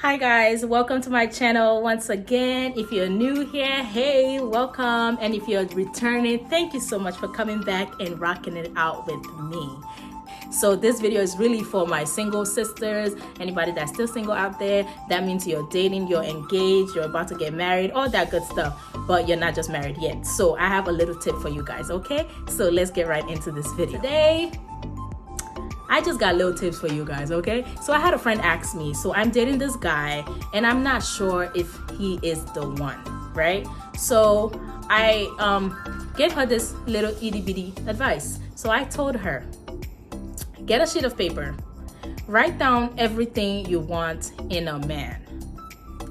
Hi guys, welcome to my channel once again. If you're new here, hey, welcome. And if you're returning, thank you so much for coming back and rocking it out with me. So this video is really for my single sisters, anybody that's still single out there. That means you're dating, you're engaged, you're about to get married, all that good stuff, but you're not just married yet. So I have a little tip for you guys, okay? So let's get right into this video. Today, I just got little tips for you guys, okay? So I had a friend ask me, so I'm dating this guy and I'm not sure if he is the one, right? So I gave her this little itty bitty advice. So I told her, get a sheet of paper, write down everything you want in a man.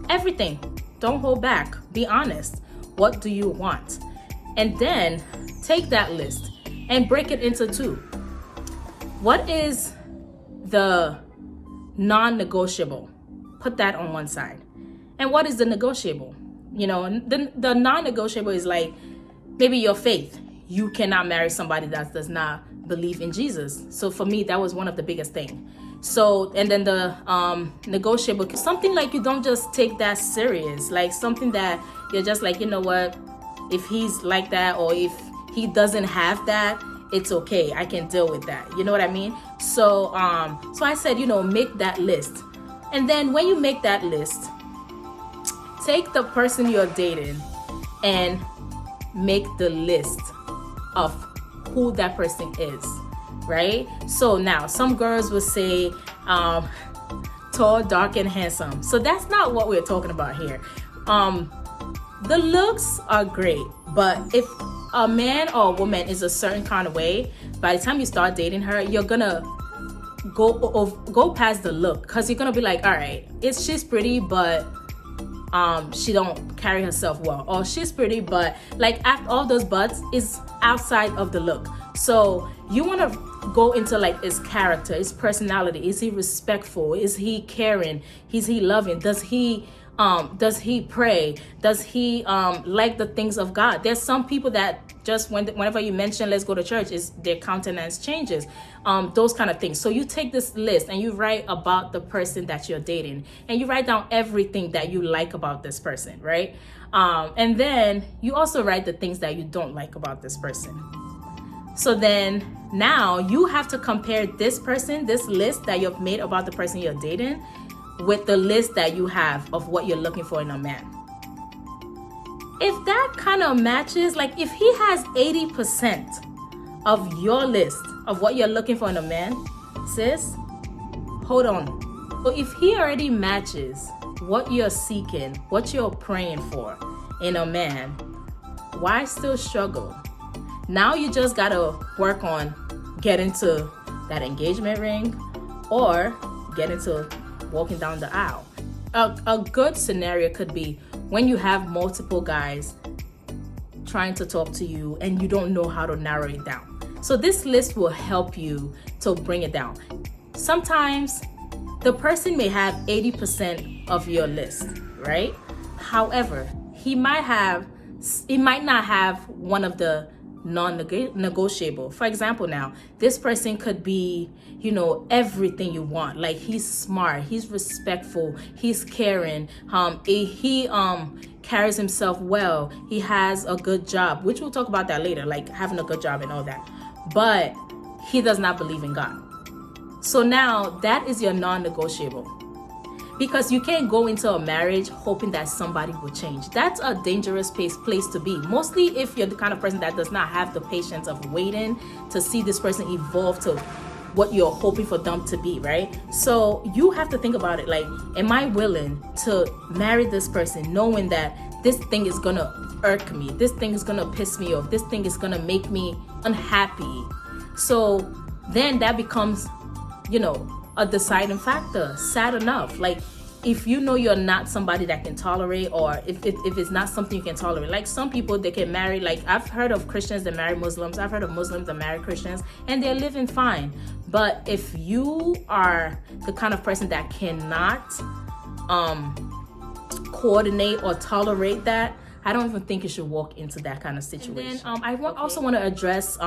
Everything, don't hold back, be honest. What do you want? And then take that list and break it into two. What is the non-negotiable? Put that on one side. And what is the negotiable? You know, the non-negotiable is like maybe your faith. You cannot marry somebody that does not believe in Jesus. So for me, that was one of the biggest things. So, and then the negotiable, something like you don't just take that serious, like something that you're just like, you know what, if he's like that or if he doesn't have that, it's okay, I can deal with that. You know what I mean? So so I said, you know, make that list. And then when you make that list, take the person you're dating and make the list of who that person is, right? So now some girls will say tall, dark, and handsome. So that's not what we're talking about here. The looks are great, but if a man or a woman is a certain kind of way, by the time you start dating her, you're gonna go past the look, because you're gonna be like, all right, she's pretty, but she don't carry herself well, or she's pretty, but like after all those buts is outside of the look. So you want to go into like his character, his personality. Is he respectful? Is he caring? Is he loving? Does he pray? Does he like the things of God? There's some people that just whenever you mention let's go to church, is their countenance changes, those kind of things. So you take this list and you write about the person that you're dating, and you write down everything that you like about this person, right? And then you also write the things that you don't like about this person. So then now you have to compare this person, this list that you've made about the person you're dating, with the list that you have of what you're looking for in a man. If that kind of matches, like if he has 80% of your list of what you're looking for in a man, sis, hold on. So if he already matches what you're seeking, what you're praying for in a man, why still struggle? Now you just gotta work on getting to that engagement ring or get into walking down the aisle. A good scenario could be when you have multiple guys trying to talk to you and you don't know how to narrow it down. So this list will help you to bring it down. Sometimes the person may have 80% of your list, right? However, he might not have one of the non-negotiable. For example, now this person could be, you know, everything you want. Like he's smart, he's respectful, he's caring, he carries himself well, he has a good job, which we'll talk about that later, like having a good job and all that, but he does not believe in God. So now that is your non-negotiable, because you can't go into a marriage hoping that somebody will change. That's a dangerous place to be, mostly if you're the kind of person that does not have the patience of waiting to see this person evolve to what you're hoping for them to be, right? So you have to think about it like, am I willing to marry this person knowing that this thing is gonna irk me, this thing is gonna piss me off, this thing is gonna make me unhappy? So then that becomes, you know, a deciding factor. Sad enough, like if you know you're not somebody that can tolerate, or if it's not something you can tolerate. Like some people, they can marry, like I've heard of Christians that marry Muslims, I've heard of Muslims that marry Christians, and they're living fine. But if you are the kind of person that cannot coordinate or tolerate that, I don't even think you should walk into that kind of situation. And then I also want to address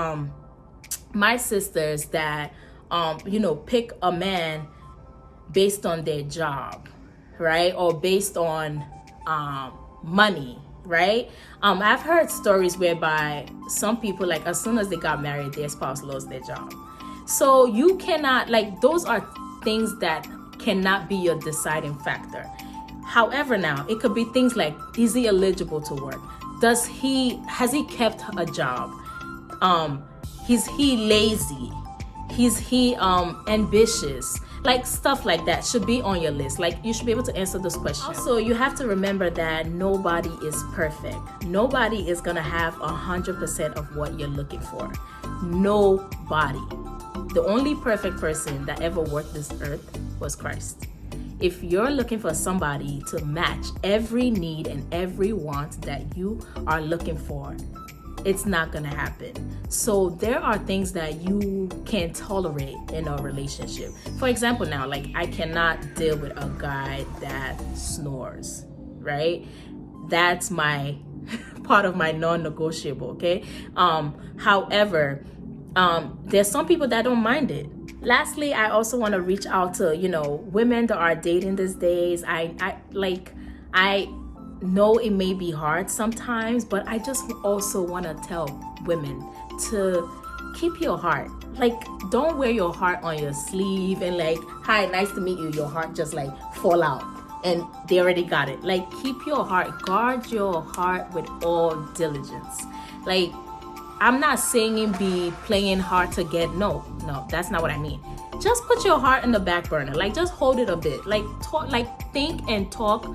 my sisters that you know, pick a man based on their job, right? Or based on money, right? I've heard stories whereby some people, like, as soon as they got married, their spouse lost their job. So you cannot, like, those are things that cannot be your deciding factor. However, now it could be things like, is he eligible to work? Has he kept a job? Is he lazy? Is he ambitious? Like, stuff like that should be on your list. Like, you should be able to answer those questions. Also, you have to remember that nobody is perfect. Nobody is gonna have 100% of what you're looking for. Nobody. The only perfect person that ever walked this earth was Christ. If you're looking for somebody to match every need and every want that you are looking for, it's not gonna happen. So there are things that you can't tolerate in a relationship. For example, now, like, I cannot deal with a guy that snores, right? That's my part of my non-negotiable, okay? However, there's some people that don't mind it. Lastly, I also want to reach out to, women that are dating these days. I know it may be hard sometimes, but I just also want to tell women to keep your heart. Like, don't wear your heart on your sleeve and like, hi, nice to meet you, your heart just like fall out and they already got it. Like, keep your heart, guard your heart with all diligence. Like, I'm not saying be playing hard to get. No, that's not what I mean. Just put your heart in the back burner. Like, just hold it a bit. Like, talk, like, think and talk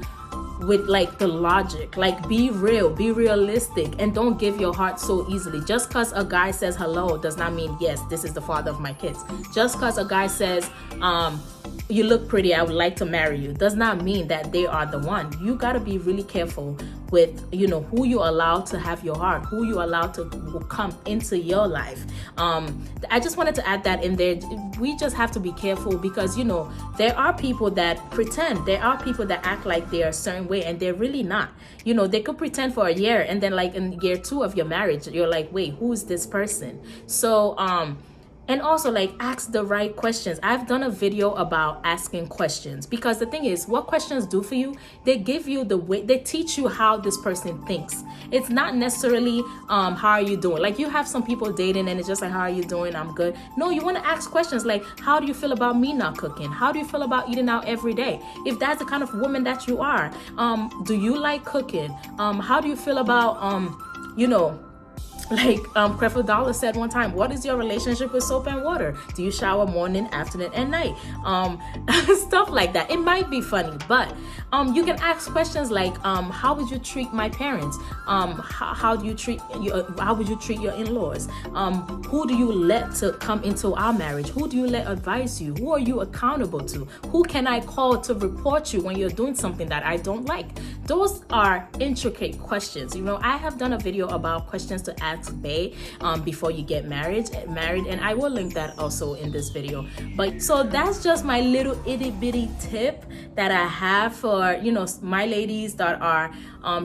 with like the logic. Like, be real, be realistic, and don't give your heart so easily. Just because a guy says hello does not mean, yes, this is the father of my kids. Just because a guy says, you look pretty, I would like to marry you, does not mean that they are the one. You got to be really careful with, who you allow to have your heart, who you allow to come into your life. I just wanted to add that in there. We just have to be careful because, there are people that pretend. There are people that act like they're a certain way and they're really not. They could pretend for a year and then like in year 2 of your marriage, you're like, wait, who is this person? So, and also, like, ask the right questions. I've done a video about asking questions because the thing is, what questions do for you, they give you the way, they teach you how this person thinks. It's not necessarily how are you doing. Like, you have some people dating and it's just like, how are you doing? I'm good. No, you want to ask questions like, how do you feel about me not cooking? How do you feel about eating out every day? If that's the kind of woman that you are, do you like cooking? How do you feel about like Creflo Dollar said one time, what is your relationship with soap and water? Do you shower morning, afternoon, and night? Stuff like that. It might be funny, but you can ask questions like, how would you treat my parents? How would you treat your in-laws? Who do you let to come into our marriage? Who do you let advise you? Who are you accountable to? Who can I call to report you when you're doing something that I don't like? Those are intricate questions. I have done a video about questions to ask Bae before you get married, and I will link that also in this video. But so that's just my little itty bitty tip that I have for my ladies that are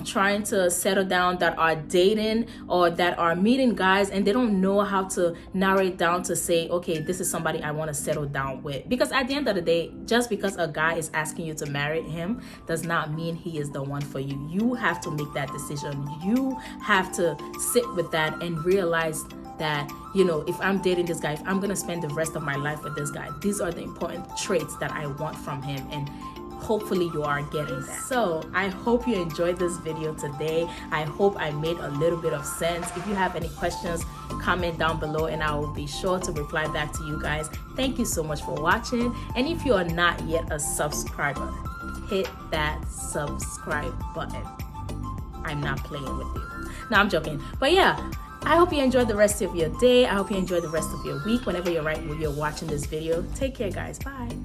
trying to settle down, that are dating or that are meeting guys and they don't know how to narrow it down to say, okay, this is somebody I want to settle down with. Because at the end of the day, just because a guy is asking you to marry him does not mean he is the one for you. You have to make that decision. You have to sit with that and realize that, if I'm dating this guy, if I'm going to spend the rest of my life with this guy, these are the important traits that I want from him. And hopefully you are getting that. So I hope you enjoyed this video today. I hope I made a little bit of sense. If you have any questions, comment down below and I will be sure to reply back to you guys. Thank you so much for watching. And if you are not yet a subscriber, hit that subscribe button. I'm not playing with you. No, I'm joking. But yeah, I hope you enjoyed the rest of your day. I hope you enjoy the rest of your week whenever you're watching this video. Take care, guys. Bye.